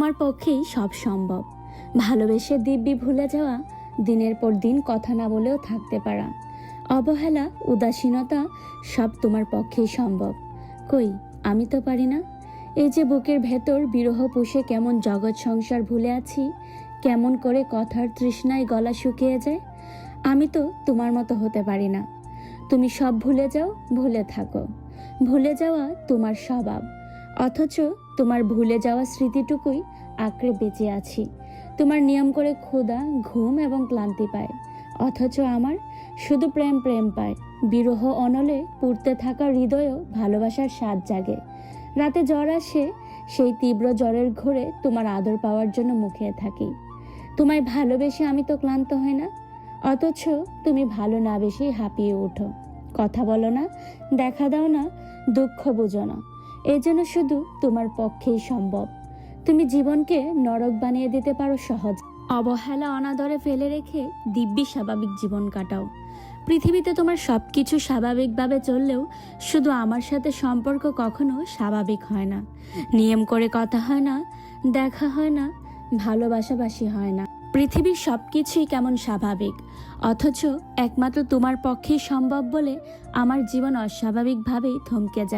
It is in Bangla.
তোমার পক্ষেই সব সম্ভব। ভালোবেসে দিব্যি ভুলে যাওয়া, দিনের পর দিন কথা না বলেও থাকতে পারা, অবহেলা, উদাসীনতা সব তোমার পক্ষেই সম্ভব। কই আমি তো পারি না। এই যে বুকের ভেতর বিরহ পুষে কেমন জগৎ সংসার ভুলে আছি, কেমন করে কথার তৃষ্ণায় গলা শুকিয়ে যায়। আমি তো তোমার মতো হতে পারি না। তুমি সব ভুলে যাও, ভুলে থাকো। ভুলে যাওয়া তোমার স্বভাব, অথচ তোমার ভুলে যাওয়া স্মৃতিটুকুই আঁকড়ে বেঁচে আছি। তোমার নিয়ম করে ক্ষুধা, ঘুম এবং ক্লান্তি পায়, অথচ আমার শুধু প্রেম প্রেম পায়। বিরহ অনলে পুড়তে থাকা হৃদয়েও ভালোবাসার স্বাদ জাগে। রাতে জ্বর আসে, সেই তীব্র জ্বরের ঘোরে তোমার আদর পাওয়ার জন্য মুখিয়ে থাকি। তোমায় ভালোবেসে আমি তো ক্লান্ত হই না, অথচ তুমি ভালো না বেশি হাঁপিয়ে ওঠো। কথা বলো না, দেখা দাও না, দুঃখ বুঝো না। এ যেন শুধু তোমার পক্ষেই সম্ভব। তুমি জীবনকে নরক বানিয়ে দিতে পারো সহজ। অবহেলা, অনাদরে ফেলে রেখে দিব্যি স্বাভাবিক জীবন কাটাও। পৃথিবীতে তোমার সব কিছু স্বাভাবিকভাবে চললেও শুধু আমার সাথে সম্পর্ক কখনো স্বাভাবিক হয় না। নিয়ম করে কথা হয় না, দেখা হয় না, ভালোবাসাবাসি হয় না। পৃথিবীর সব কিছুই কেমন স্বাভাবিক, অথচ একমাত্র তোমার পক্ষেই সম্ভব বলে আমার জীবন অস্বাভাবিকভাবেই থমকে যায়।